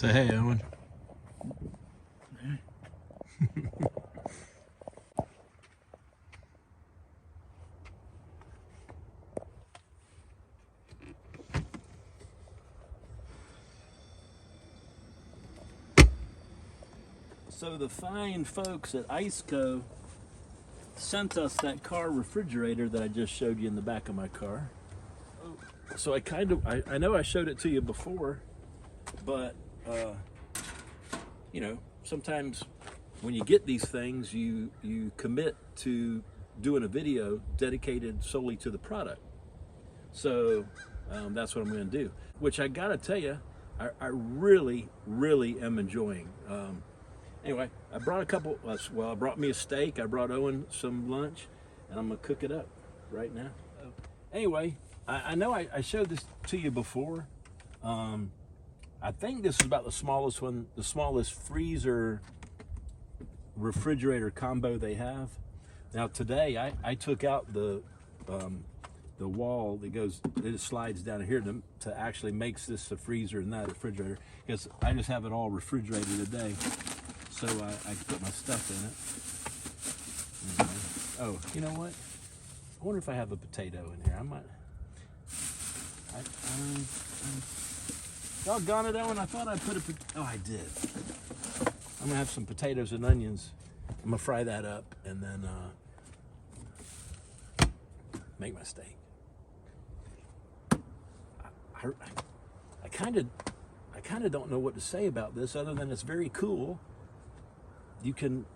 Say hey, Owen. So the fine folks at ICECO sent us that car refrigerator that I just showed you in the back of my car. So I know I showed it to you before, but you know, sometimes when you get these things, you commit to doing a video dedicated solely to the product. So that's what I'm going to do, which I gotta tell you, I really am enjoying. Anyway, I brought a couple, well, I brought me a steak, I brought Owen some lunch, and I'm gonna cook it up right now. Anyway, I know I showed this to you before. I think this is about the smallest one, the smallest freezer refrigerator combo they have. Now today, I took out the wall that goes, it slides down here to actually makes this a freezer and not a refrigerator, because I just have it all refrigerated today. So I put my stuff in it. Oh, you know what? I wonder if I have a potato in here. I might. Doggone it, Owen! I thought I put a. Oh, I did. I'm gonna have some potatoes and onions. I'm gonna fry that up and then make my steak. I kind of don't know what to say about this other than it's very cool. You can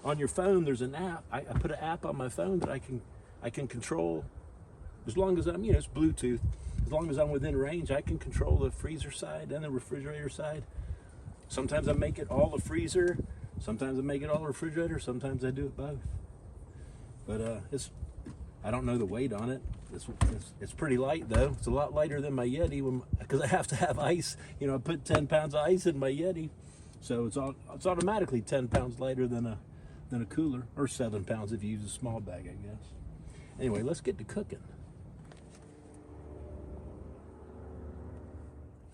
on your phone, there's an app. I put an app on my phone that I can control, as long as I'm, you know, it's Bluetooth. As long as I'm within range, I can control the freezer side and the refrigerator side. Sometimes I make it all the freezer, sometimes I make it all the refrigerator, sometimes I do it both. But I don't know the weight on it. It's pretty light though. It's a lot lighter than my Yeti because I have to have ice. You know, I put 10 pounds of ice in my Yeti. So it's automatically 10 pounds lighter than a cooler, or 7 pounds if you use a small bag, I guess. Anyway, let's get to cooking.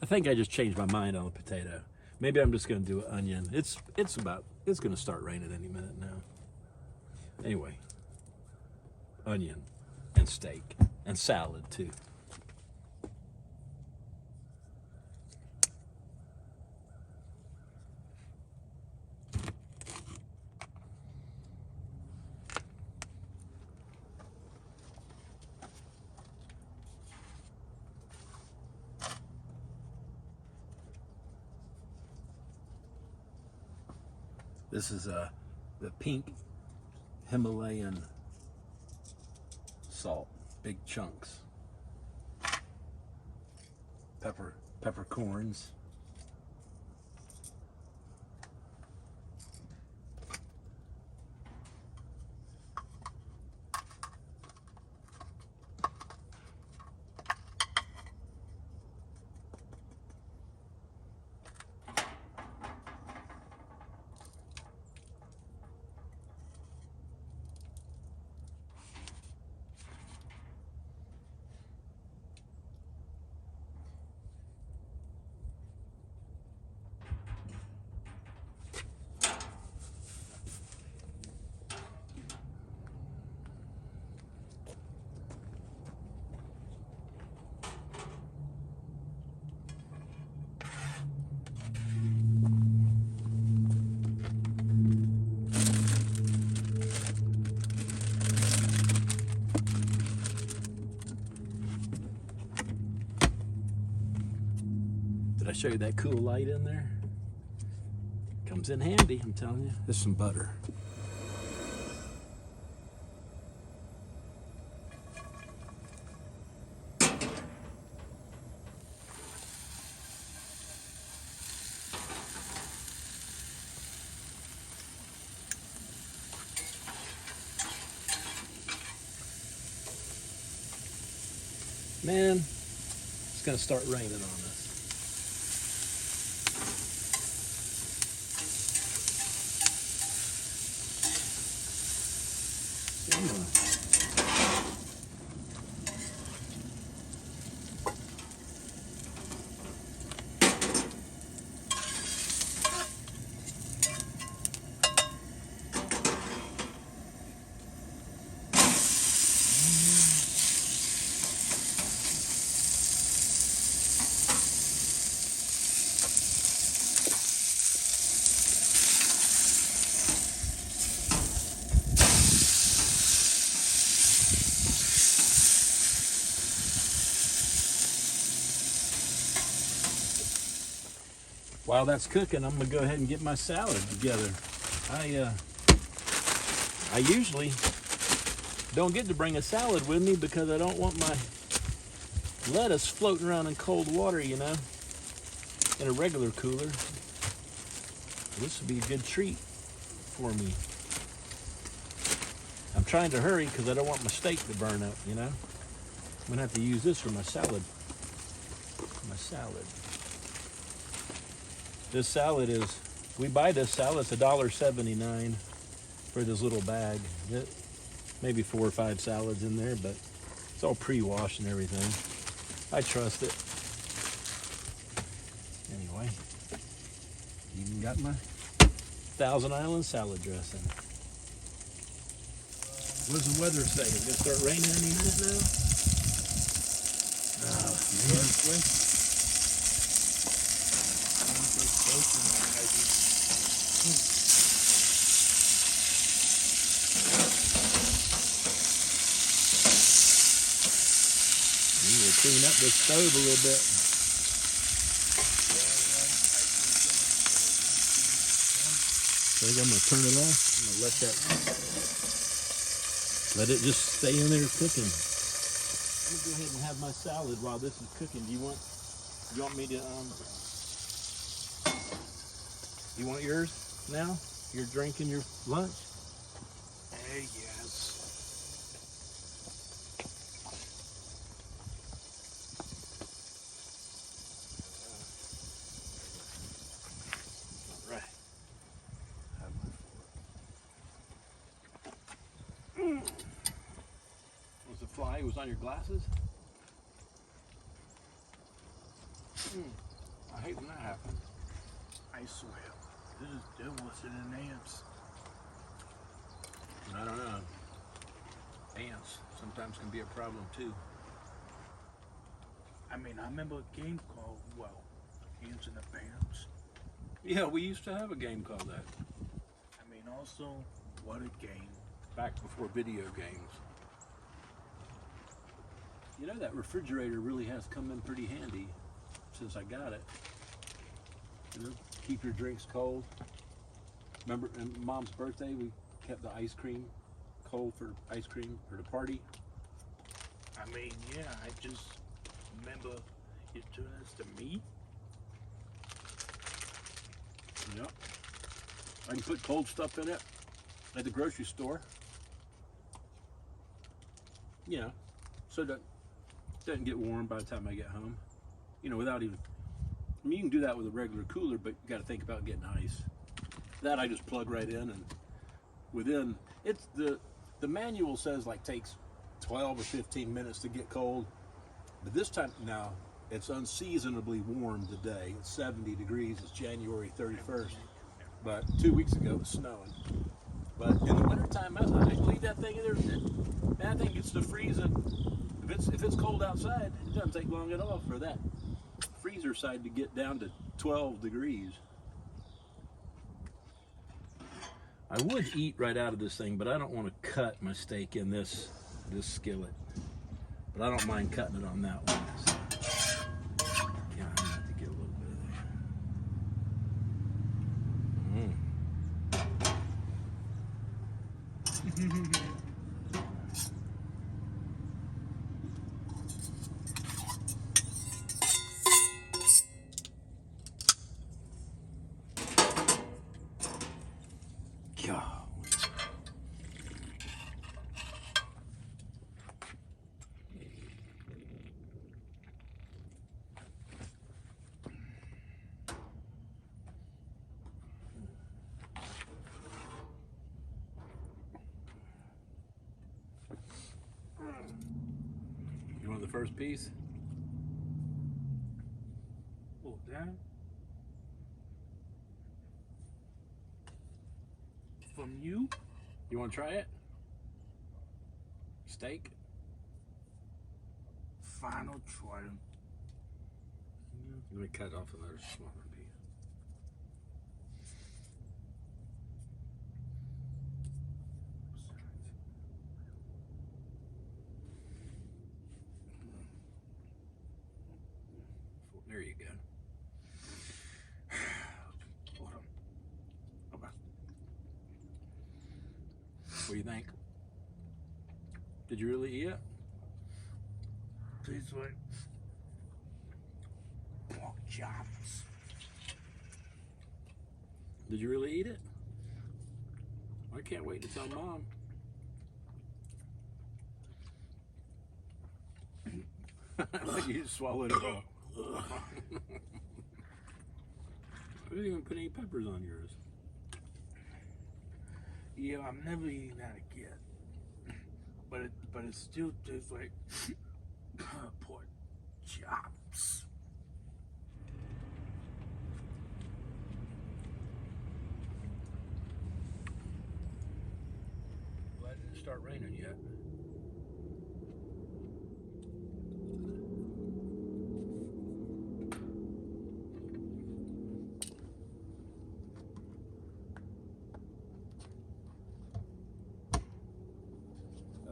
I think I just changed my mind on the potato. Maybe I'm just going to do an onion. It's going to start raining any minute now. Anyway, onion and steak and salad too. This is the pink Himalayan salt, big chunks. Peppercorns. Did I show you that cool light in there? Comes in handy, I'm telling you. There's some butter. Man, it's gonna start raining on us. while that's cooking, I'm gonna go ahead and get my salad together. I usually don't get to bring a salad with me because I don't want my lettuce floating around in cold water, you know, in a regular cooler. This would be a good treat for me. I'm trying to hurry because I don't want my steak to burn up, you know. I'm gonna have to use this for my salad. This salad is, we buy this salad, it's $1.79 for this little bag. Maybe 4 or 5 salads in there, but it's all pre-washed and everything. I trust it. Anyway, even got my Thousand Island salad dressing. What does the weather say? Is it gonna start raining any minute now? We need to clean up this stove a little bit. So I'm gonna turn it off. I'm gonna let it just stay in there cooking. I'm gonna go ahead and have my salad while this is cooking. Do you want me to you want yours now? You're drinking your lunch? Yes. All right. Was the fly was on your glasses? I hate when that happens. I swear, there wasn't an ants. I don't know. Ants sometimes can be a problem too. I mean, I remember a game called, Ants in the Pants. Yeah, we used to have a game called that. I mean, also, what a game. Back before video games. You know, that refrigerator really has come in pretty handy since I got it. You know, keep your drinks cold. Remember, on Mom's birthday, we kept the ice cream cold for ice cream for the party. I mean, yeah, I just remember you doing this to me. Yep. I can put cold stuff in it at the grocery store. You know, so that it doesn't get warm by the time I get home. You know, without even, I mean, you can do that with a regular cooler, but you got to think about getting ice. That I just plug right in, and within, it's the manual says like takes 12 or 15 minutes to get cold, but this time now it's unseasonably warm today. It's 70 degrees. It's January 31st, but 2 weeks ago it was snowing. But in the wintertime, I leave that thing in there. That thing gets to freezing. If it's cold outside, it doesn't take long at all for that freezer side to get down to 12 degrees. I would eat right out of this thing, but I don't want to cut my steak in this skillet. But I don't mind cutting it on that one. So, yeah, I'm gonna have to get a little bit of that. You want the first piece? Oh, damn. From you? You want to try it? Steak? Final try. Let me cut off another smaller piece. There you go. do you think? Did you really eat it? Tastes like pork chops. Did you really eat it? I can't wait to tell Mom. You just swallowed it all. I didn't even put any peppers on yours. Yeah, I'm never eating that again. But it still tastes like pork chops. Glad it didn't start raining yet.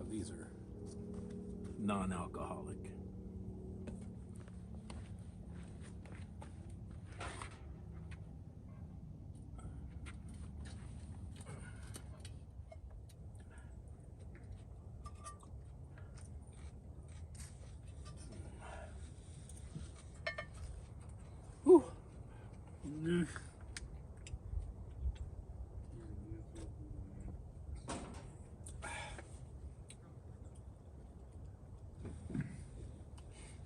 These are non-alcoholic. Whew.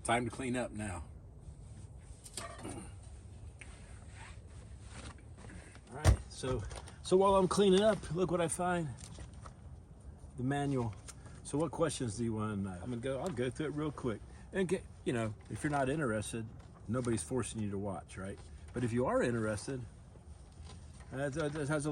Time to clean up now. All right, so while I'm cleaning up, look what I find. The manual. So what questions do you want to know? I'll go through it real quick. And get, if you're not interested, nobody's forcing you to watch, right? But if you are interested, it has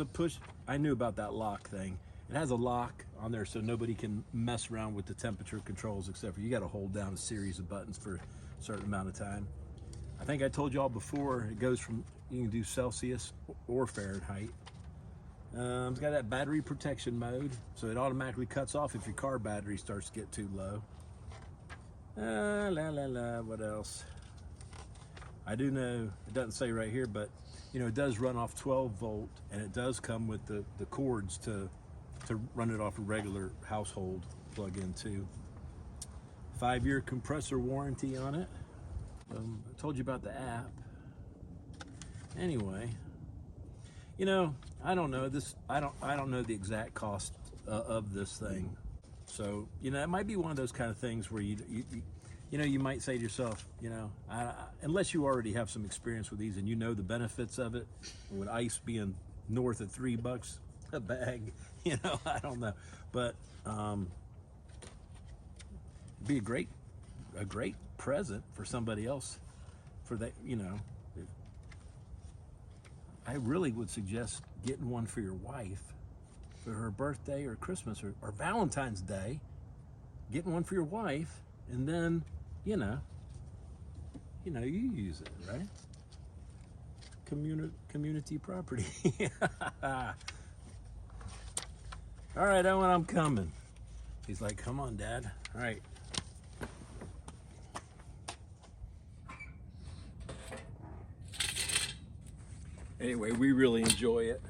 a push. I knew about that lock thing. It has a lock on there so nobody can mess around with the temperature controls, except for you got to hold down a series of buttons for a certain amount of time. I think I told y'all before, it goes from, you can do Celsius or Fahrenheit. It's got that battery protection mode, so it automatically cuts off if your car battery starts to get too low. What else? I do know, it doesn't say right here, but it does run off 12 volt, and it does come with the cords to run it off a regular household plug-in too. 5-year compressor warranty on it. I told you about the app. Anyway, I don't know this. I don't know the exact cost of this thing. So it might be one of those kind of things where you might say to yourself, unless you already have some experience with these and the benefits of it, with ice being north of $3 a bag, I don't know, but it'd be a great present for somebody else. For that, I really would suggest getting one for your wife for her birthday or Christmas or Valentine's Day. Getting one for your wife, and then you use it, right? Community property. All right, Owen, I'm coming. He's like, come on, Dad. All right. Anyway, we really enjoy it.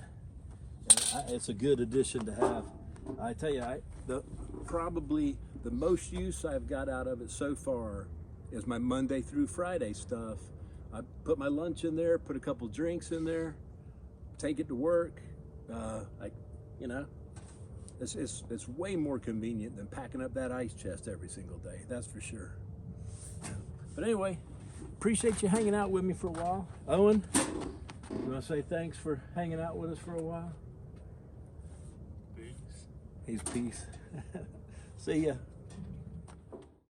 It's a good addition to have. I tell you, probably the most use I've got out of it so far is my Monday through Friday stuff. I put my lunch in there, put a couple drinks in there, take it to work. It's way more convenient than packing up that ice chest every single day. That's for sure. But anyway, appreciate you hanging out with me for a while. Owen, you want to say thanks for hanging out with us for a while? Peace. He's peace. See ya.